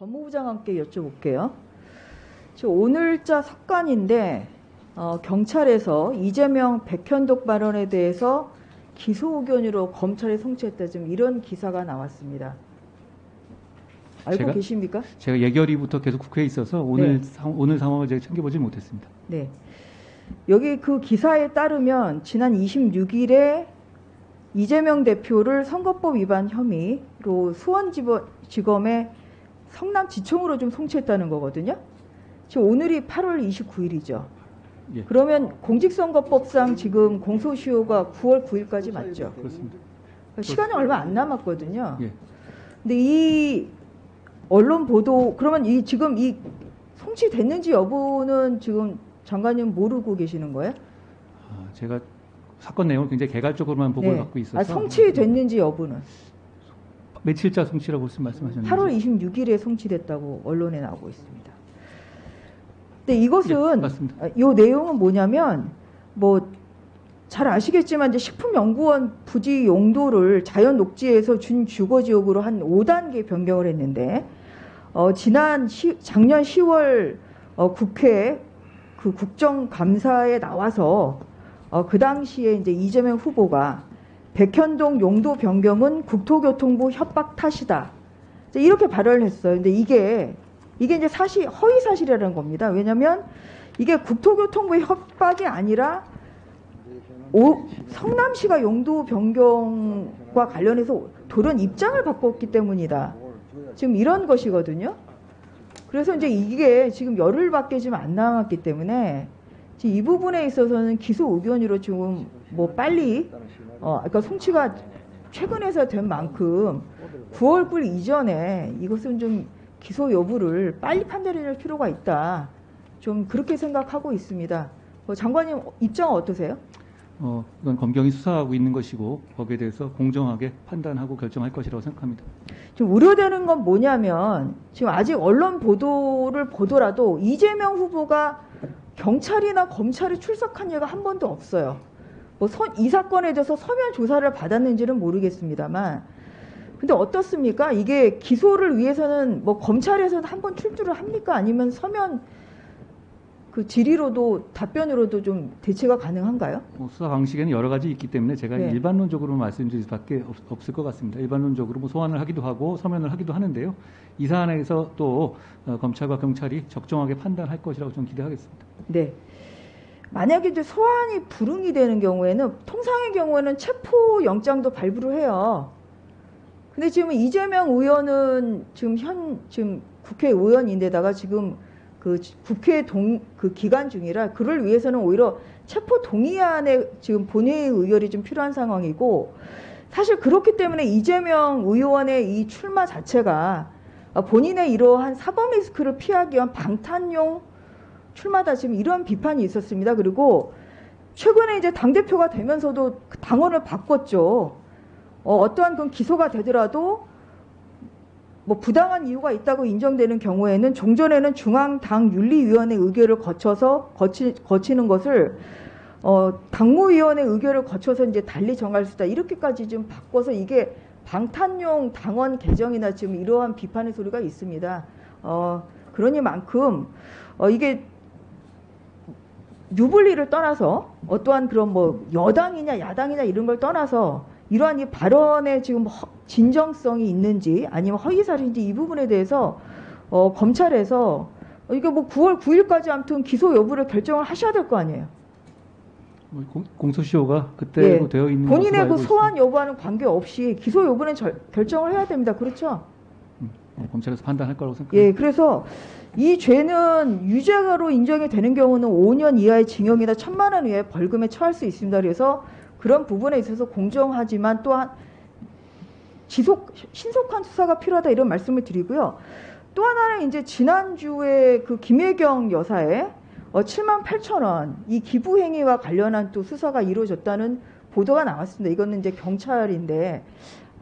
법무부 장관께 여쭤볼게요. 오늘자 석관인데 경찰에서 이재명 백현동 발언에 대해서 기소 의견으로 검찰에 송치했다, 지금 이런 기사가 나왔습니다. 알고 계십니까? 제가 예결위부터 계속 국회에 있어서 오늘 상황을 제가 챙겨보지 못했습니다. 네. 여기 그 기사에 따르면 지난 26일에 이재명 대표를 선거법 위반 혐의로 수원지검에 성남지청으로 좀 송치했다는 거거든요. 지금 오늘이 8월 29일이죠. 예. 그러면 공직선거법상 지금 공소시효가 9월 9일까지 맞죠? 그렇습니다. 그러니까 시간이 얼마 안 남았거든요. 예. 근데 이 언론 보도, 그러면 지금 이 송치됐는지 여부는 지금 장관님 모르고 계시는 거예요? 제가 사건 내용을 굉장히 개괄적으로만 보고를 받고 있어서. 송치됐는지 여부는? 며칠자 송치라고 말씀하셨는데. 8월 26일에 송치됐다고 언론에 나오고 있습니다. 근데 이것은, 맞습니다. 이 내용은 뭐냐면, 잘 아시겠지만, 이제 식품연구원 부지 용도를 자연 녹지에서 준주거지역으로 한 5단계 변경을 했는데, 작년 10월 국회 그 국정감사에 나와서 그 당시에 이제 이재명 후보가 백현동 용도 변경은 국토교통부 협박 탓이다, 이렇게 발언을 했어요. 근데 이게 이제 허위 사실이라는 겁니다. 왜냐하면 이게 국토교통부의 협박이 아니라 성남시가 용도 변경과 관련해서 돌연 입장을 바꿨기 때문이다, 지금 이런 것이거든요. 그래서 이제 이게 지금 열흘밖에 지금 안 남았기 때문에 지금 이 부분에 있어서는 기소 의견으로 지금 빨리 그러니까 송치가 최근에서 된 만큼 9월 9일 이전에 이것은 좀 기소 여부를 빨리 판단해낼 필요가 있다, 좀 그렇게 생각하고 있습니다. 장관님 입장은 어떠세요? 이건 검경이 수사하고 있는 것이고 거기에 대해서 공정하게 판단하고 결정할 것이라고 생각합니다. 지금 우려되는 건 뭐냐면, 지금 아직 언론 보도를 보더라도 이재명 후보가 경찰이나 검찰에 출석한 예가 한 번도 없어요. 이 사건에 대해서 서면 조사를 받았는지는 모르겠습니다만, 근데 어떻습니까? 이게 기소를 위해서는 검찰에서는 한 번 출두를 합니까? 아니면 서면 그 질의로도 답변으로도 좀 대체가 가능한가요? 수사 방식에는 여러 가지 있기 때문에 제가 일반론적으로 말씀드릴 수밖에 없을 것 같습니다. 일반론적으로 소환을 하기도 하고 서면을 하기도 하는데요. 이 사안에서 또 검찰과 경찰이 적정하게 판단할 것이라고 좀 기대하겠습니다. 네. 만약에 이제 소환이 불응이 되는 경우에는, 통상의 경우에는 체포 영장도 발부를 해요. 근데 지금 이재명 의원은 지금 국회의원인데다가 지금 그 국회 그 기간 중이라, 그를 위해서는 오히려 체포 동의안에 지금 본회의 의결이 좀 필요한 상황이고, 사실 그렇기 때문에 이재명 의원의 이 출마 자체가 본인의 이러한 사법 리스크를 피하기 위한 방탄용 출마다, 지금 이런 비판이 있었습니다. 그리고 최근에 이제 당대표가 되면서도 당원을 바꿨죠. 어떠한 그 기소가 되더라도 부당한 이유가 있다고 인정되는 경우에는 종전에는 중앙당윤리위원회 의결을 거치는 것을 당무위원회 의결을 거쳐서 이제 달리 정할 수 있다, 이렇게까지 좀 바꿔서 이게 방탄용 당원 개정이나 지금 이러한 비판의 소리가 있습니다. 그러니만큼 이게 유불리를 떠나서 어떠한 그런 여당이냐 야당이냐 이런 걸 떠나서 이러한 이 발언에 지금 진정성이 있는지 아니면 허위사실인지 이 부분에 대해서 검찰에서 이게 9월 9일까지 아무튼 기소 여부를 결정을 하셔야 될 거 아니에요. 공소시효가 그때로 되어 있는 것으로 본인의 알고 그 소환 있습니다. 여부와는 관계없이 기소 여부는 결정을 해야 됩니다. 그렇죠? 검찰에서 판단할 거라고 생각합니다. 그래서 이 죄는 유죄로 인정이 되는 경우는 5년 이하의 징역이나 1,000만 원 이하의 벌금에 처할 수 있습니다. 그래서 그런 부분에 있어서 공정하지만 또한 신속한 수사가 필요하다, 이런 말씀을 드리고요. 또 하나는 이제 지난주에 그 김혜경 여사의 78,000원 이 기부 행위와 관련한 또 수사가 이루어졌다는 보도가 나왔습니다. 이거는 이제 경찰인데,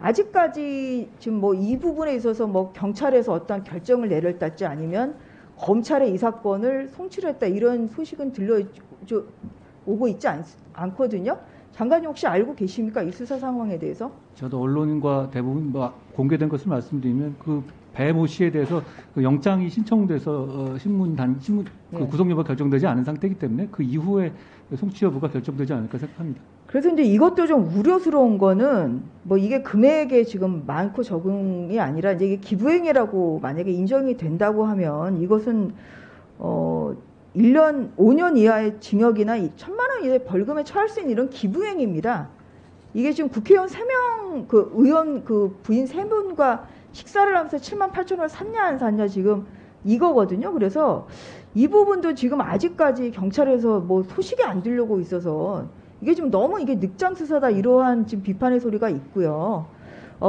아직까지 지금 이 부분에 있어서 경찰에서 어떤 결정을 내렸달지 아니면 검찰에 이 사건을 송치를 했다, 이런 소식은 오고 있지 않거든요. 장관님 혹시 알고 계십니까? 이 수사 상황에 대해서? 저도 언론과 대부분 공개된 것을 말씀드리면 그 배모 씨에 대해서 그 영장이 신청돼서 신문 그 네. 구속 여부가 결정되지 않은 상태이기 때문에 그 이후에 송치 여부가 결정되지 않을까 생각합니다. 그래서 이제 이것도 좀 우려스러운 거는 뭐 이게 금액에 지금 많고 적응이 아니라 이제 이게 기부행위라고 만약에 인정이 된다고 하면 이것은 1년, 5년 이하의 징역이나 1,000만 원 이하의 벌금에 처할 수 있는 이런 기부행위입니다. 이게 지금 국회의원 3명, 그 의원 그 부인 3분과 식사를 하면서 7만 8천 원을 샀냐 안 샀냐 지금 이거거든요. 그래서 이 부분도 지금 아직까지 경찰에서 뭐 소식이 안 들려고 있어서 이게 지금 너무 이게 늑장수사다 이러한 지금 비판의 소리가 있고요.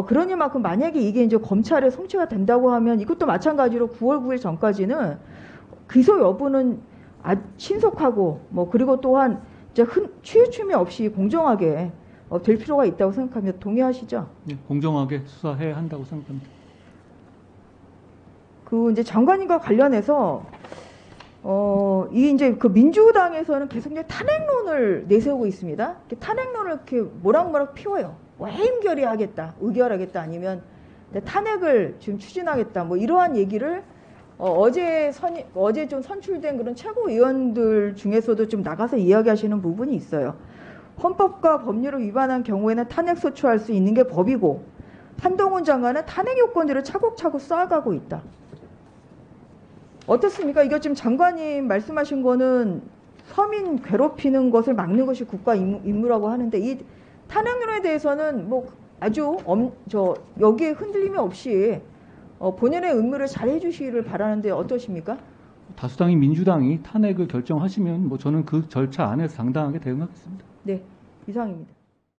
그러니만큼 만약에 이게 이제 검찰에 송치가 된다고 하면 이것도 마찬가지로 9월 9일 전까지는 기소 여부는 신속하고 뭐 그리고 또한 이제 취유춤이 없이 공정하게 될 필요가 있다고 생각합니다. 동의하시죠? 네, 공정하게 수사해야 한다고 생각합니다. 그 이제 장관님과 관련해서 이 이제 그 민주당에서는 계속 이제 탄핵론을 내세우고 있습니다. 탄핵론을 이렇게 모락모락 피워요. 뭐 해임결의 하겠다, 의결하겠다, 아니면 탄핵을 지금 추진하겠다, 뭐 이러한 얘기를 어제 좀 선출된 그런 최고위원들 중에서도 좀 나가서 이야기하시는 부분이 있어요. 헌법과 법률을 위반한 경우에는 탄핵 소추할 수 있는 게 법이고 한동훈 장관은 탄핵 요건들을 차곡차곡 쌓아가고 있다. 어떻습니까? 이거 지금 장관님 말씀하신 거는 서민 괴롭히는 것을 막는 것이 국가 임무라고 하는데 이 탄핵론에 대해서는 뭐 아주 여기에 흔들림이 없이 본연의 의무를 잘 해주시기를 바라는데 어떠십니까? 다수당인 민주당이 탄핵을 결정하시면 뭐 저는 그 절차 안에서 당당하게 대응하겠습니다. 네, 이상입니다.